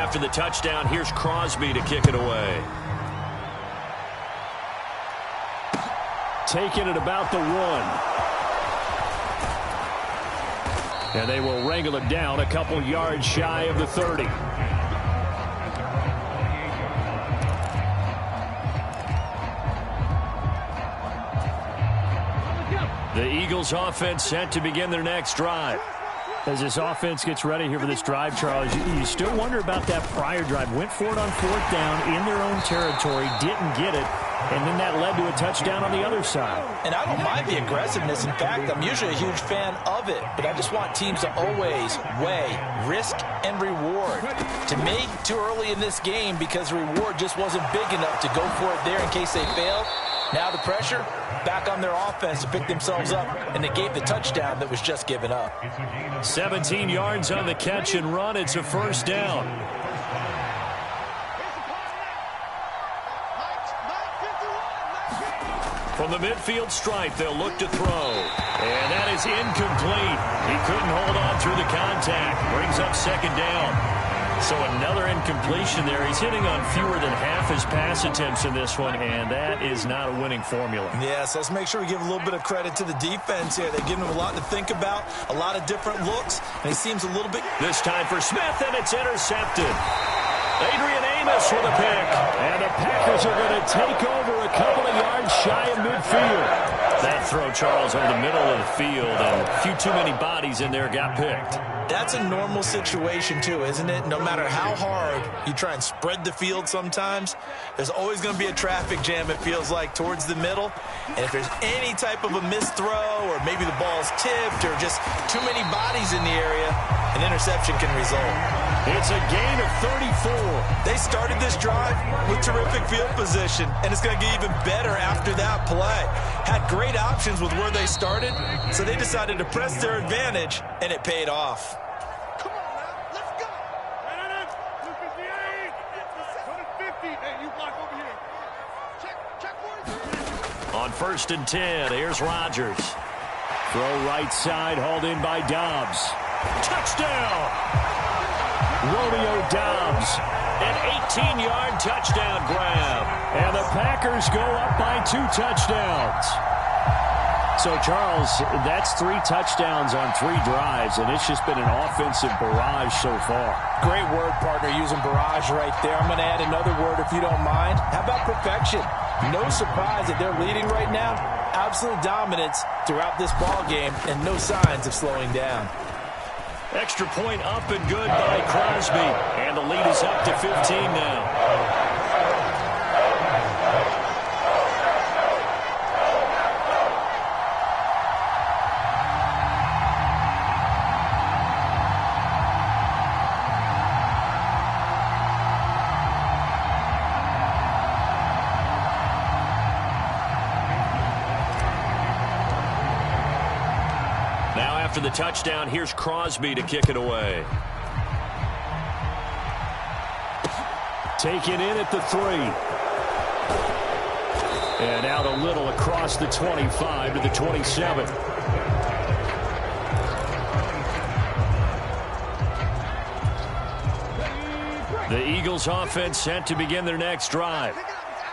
after the touchdown, here's Crosby to kick it away. Taking it about the 1. And they will wrangle it down a couple yards shy of the 30. The Eagles offense set to begin their next drive. As this offense gets ready here for this drive, Charles, you still wonder about that prior drive. Went for it on 4th down in their own territory, didn't get it, and then that led to a touchdown on the other side. And I don't mind the aggressiveness. In fact, I'm usually a huge fan of it, but I just want teams to always weigh risk and reward. To me, too early in this game because the reward just wasn't big enough to go for it there in case they failed. Now the pressure back on their offense to pick themselves up, and they gave the touchdown that was just given up. 17 yards on the catch and run. It's a first down. From the midfield stripe, they'll look to throw. And that is incomplete. He couldn't hold on through the contact. Brings up second down. So another incompletion there. He's hitting on fewer than half his pass attempts in this one, and that is not a winning formula. Yeah, so let's make sure we give a little bit of credit to the defense here. They've given him a lot to think about, a lot of different looks, and he seems a little bit... This time for Smith, and it's intercepted. Adrian Amos with a pick. And the Packers are going to take over a couple of yards shy of midfield. That throw, Charles, over the middle of the field, and a few too many bodies in there got picked. That's a normal situation, too, isn't it? No matter how hard you try and spread the field sometimes, there's always going to be a traffic jam, it feels like, towards the middle. And if there's any type of a missed throw or maybe the ball's tipped or just too many bodies in the area, an interception can result. It's a gain of 34. They started this drive with terrific field position, and it's going to get even better after that play. Had great options with where they started, so they decided to press their advantage, and it paid off. Come on now, let's go. Look at the 8. Put it 50. Hey, you block over here. Check 43. On 1st and 10, here's Rodgers. Throw right side, hauled in by Dobbs. Touchdown! Romeo Dobbs, an 18-yard touchdown grab. And the Packers go up by 2 touchdowns. So, Charles, that's 3 touchdowns on 3 drives, and it's just been an offensive barrage so far. Great word, partner, using barrage right there. I'm going to add another word if you don't mind. How about perfection? No surprise that they're leading right now. Absolute dominance throughout this ball game, and no signs of slowing down. Extra point up and good by Crosby. And the lead is up to 15 now. After the touchdown, here's Crosby to kick it away. Taken in at the 3. And out a little across the 25 to the 27. The Eagles offense set to begin their next drive.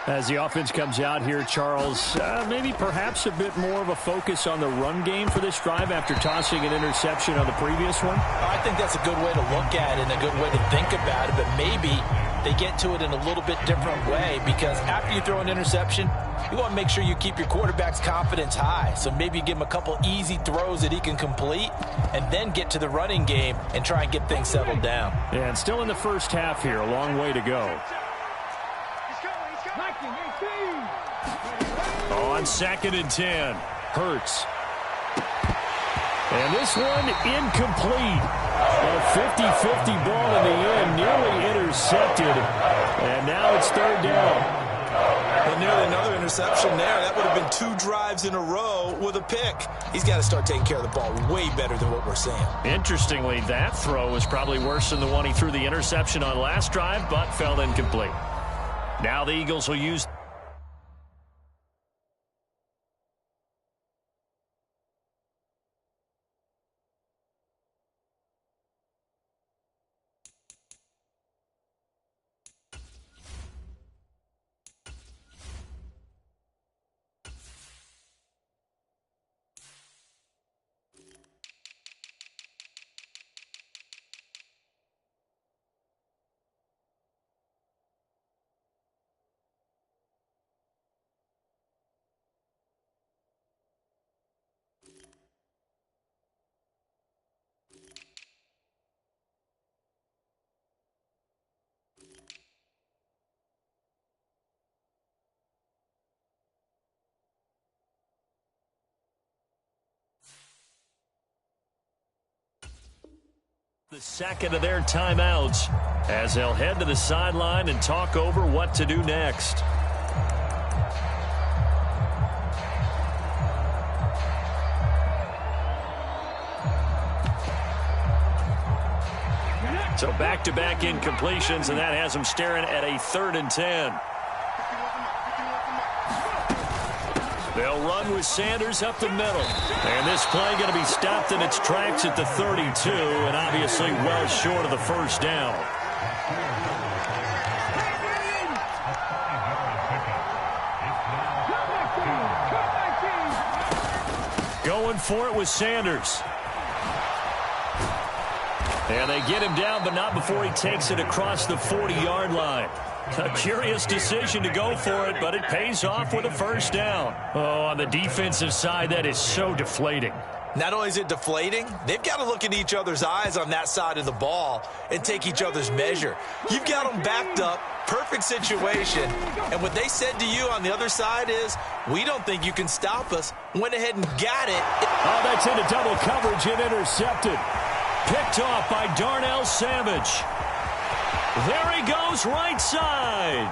As the offense comes out here, Charles, maybe perhaps a bit more of a focus on the run game for this drive after tossing an interception on the previous one? I think that's a good way to look at it and a good way to think about it, but maybe they get to it in a little bit different way because after you throw an interception, you want to make sure you keep your quarterback's confidence high. So maybe you give him a couple easy throws that he can complete and then get to the running game and try and get things settled down. Yeah, and still in the first half here, a long way to go. On 2nd and 10, Hurts. And this one incomplete. A 50-50 ball in the end, nearly intercepted. And now it's 3rd down. And nearly another interception there. That would have been 2 drives in a row with a pick. He's got to start taking care of the ball way better than what we're seeing. Interestingly, that throw was probably worse than the one he threw the interception on last drive, but fell incomplete. Now the Eagles will use The second of their timeouts as they'll head to the sideline and talk over what to do next. So back-to-back incompletions, and that has them staring at a 3rd and 10. They'll run with Sanders up the middle. And this play going to be stopped in its tracks at the 32, and obviously well short of the first down. Going for it with Sanders. And they get him down, but not before he takes it across the 40-yard line. A curious decision to go for it, but it pays off with a first down. Oh, on the defensive side, that is so deflating. Not only is it deflating, they've got to look in each other's eyes on that side of the ball and take each other's measure. You've got them backed up, perfect situation, and what they said to you on the other side is, we don't think you can stop us. Went ahead and got it. Oh, that's into double coverage and intercepted. Picked off by Darnell Savage. There he goes, right side.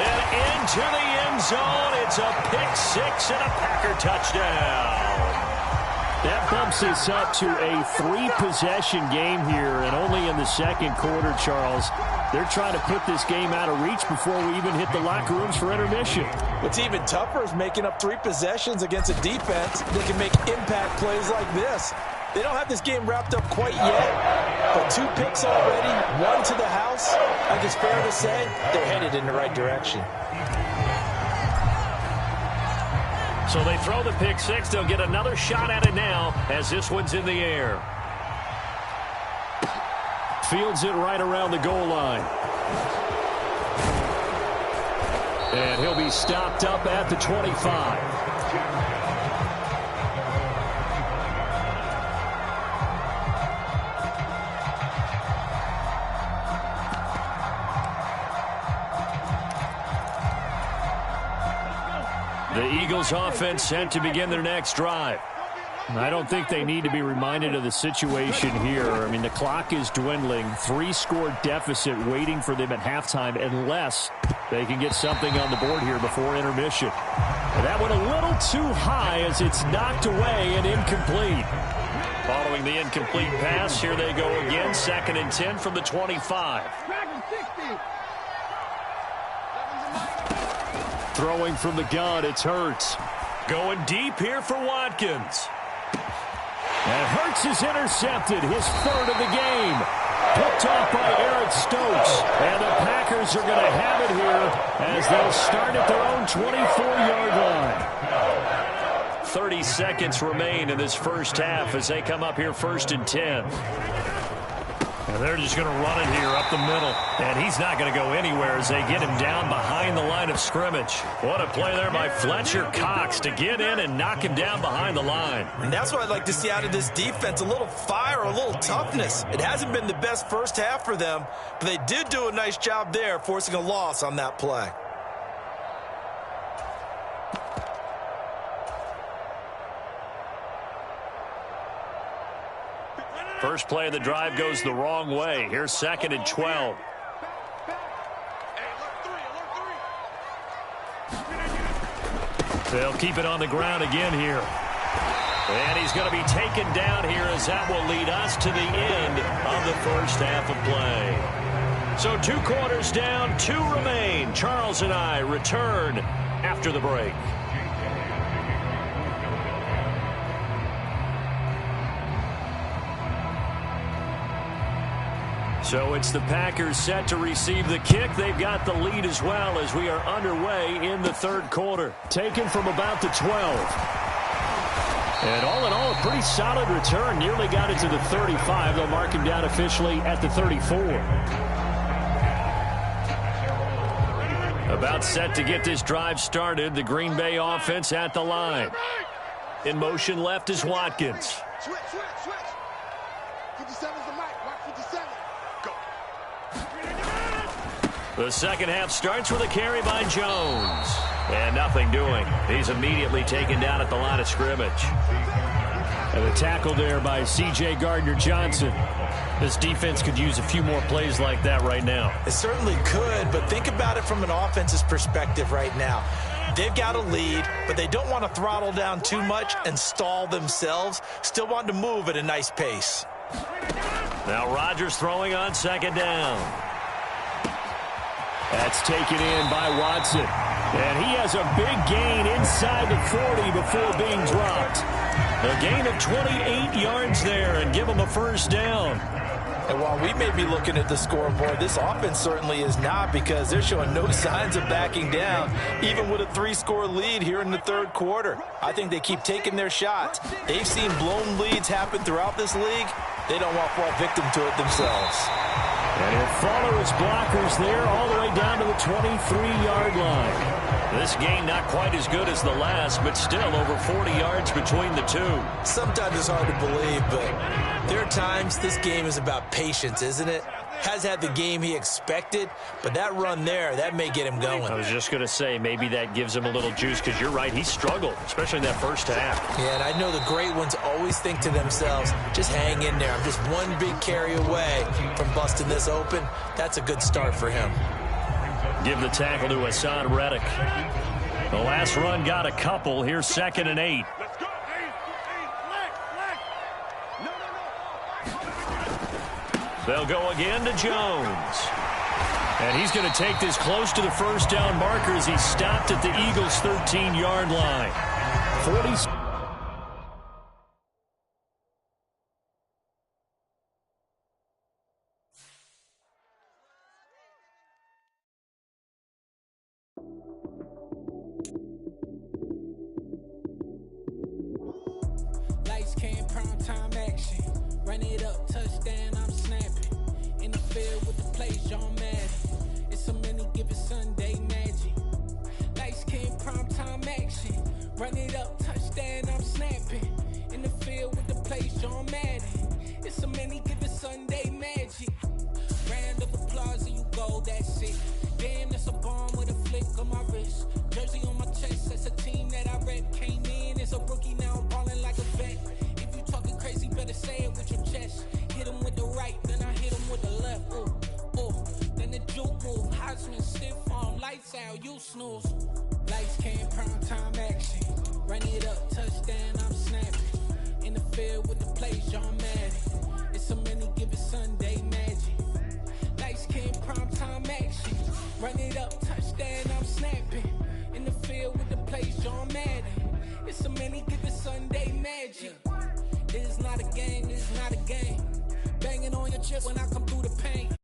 And into the end zone. It's a pick-6 and a Packer touchdown. That bumps us up to a 3-possession game here, and only in the second quarter, Charles. They're trying to put this game out of reach before we even hit the locker rooms for intermission. What's even tougher is making up 3 possessions against a defense that can make impact plays like this. They don't have this game wrapped up quite yet, but 2 picks already, 1 to the house. I think it's fair to say they're headed in the right direction. So they throw the pick-6. They'll get another shot at it now as this one's in the air. Fields it right around the goal line. And he'll be stopped up at the 25. The Eagles offense set to begin their next drive. I don't think they need to be reminded of the situation here. I mean, the clock is dwindling. 3-score deficit waiting for them at halftime unless they can get something on the board here before intermission. And that went a little too high as it's knocked away and incomplete. Following the incomplete pass, here they go again. 2nd and 10 from the 25. Throwing from the gun, it's Hurts. Going deep here for Watkins. And Hurts is intercepted, his 3rd of the game. Picked off by Eric Stokes. And the Packers are going to have it here as they'll start at their own 24-yard line. 30 seconds remain in this first half as they come up here 1st and 10. And they're just going to run it here up the middle. And he's not going to go anywhere as they get him down behind the line of scrimmage. What a play there by Fletcher Cox to get in and knock him down behind the line. And that's what I'd like to see out of this defense, a little fire, a little toughness. It hasn't been the best first half for them, but they did do a nice job there forcing a loss on that play. First play of the drive goes the wrong way. Here's 2nd and 12. They'll keep it on the ground again here. And he's going to be taken down here as that will lead us to the end of the first half of play. So 2 quarters down, 2 remain. Charles and I return after the break. So it's the Packers set to receive the kick. They've got the lead as well as we are underway in the 3rd quarter. Taken from about the 12. And all in all, a pretty solid return. Nearly got it to the 35. They'll mark him down officially at the 34. About set to get this drive started. The Green Bay offense at the line. In motion left is Watkins. Switch. 57's the mic. Watch 57. Go. The second half starts with a carry by Jones. And nothing doing. He's immediately taken down at the line of scrimmage. And a tackle there by C.J. Gardner-Johnson. This defense could use a few more plays like that right now. It certainly could, but think about it from an offense's perspective right now. They've got a lead, but they don't want to throttle down too much and stall themselves. Still want to move at a nice pace. Now Rodgers throwing on second down. That's taken in by Watson. And he has a big gain inside the 40 before being dropped. A gain of 28 yards there and give him a first down. And while we may be looking at the scoreboard, this offense certainly is not, because they're showing no signs of backing down, even with a 3-score lead here in the third quarter. I think they keep taking their shots. They've seen blown leads happen throughout this league. They don't want to fall victim to it themselves. And he'll follow his blockers there all the way down to the 23-yard line. This game not quite as good as the last, but still over 40 yards between the two. Sometimes it's hard to believe, but there are times this game is about patience, isn't it? Has had the game he expected, but that run there, that may get him going. I was just going to say, maybe that gives him a little juice, because you're right, he struggled, especially in that first half. Yeah, and I know the great ones always think to themselves, just hang in there. I'm just one big carry away from busting this open. That's a good start for him. Give the tackle to Hassan Reddick. The last run got a couple. Here's 2nd and 8. Let's go. They'll go again to Jones. And he's going to take this close to the first down marker as he stopped at the Eagles' 13-yard line. 40. Lights, cam, prime time action. Run it up, touchdown, I'm snapping. In the field with the plays, John Madden. It's a many given Sunday magic. Lights, cam, prime time action. Run it up, touchdown, I'm snapping. In the field with the plays, John Madden. It's a many given Sunday magic. Round of applause and you go, that's it. Damn, that's a bomb with a flick on my wrist. Jersey on my chest, that's a team that I rep. Came in as a rookie, now I'm balling like a vet. If you talking crazy, better say it with your chest. Hit him with the right, then I hit him with the left. Ooh, ooh, then the juke move. Heisman stiff on, lights out, you snooze. Lights, cam, prime time action. Run it up, touchdown, I'm snapping. In the field with the plays, John Madden. It's a many given Sunday magic. Lights, cam, prime time action. Run it up, touchdown, I'm snapping. In the field with the plays, John Madden. It's a many given Sunday magic. This is not a game, this is not a game. Banging on your chest when I come through the paint.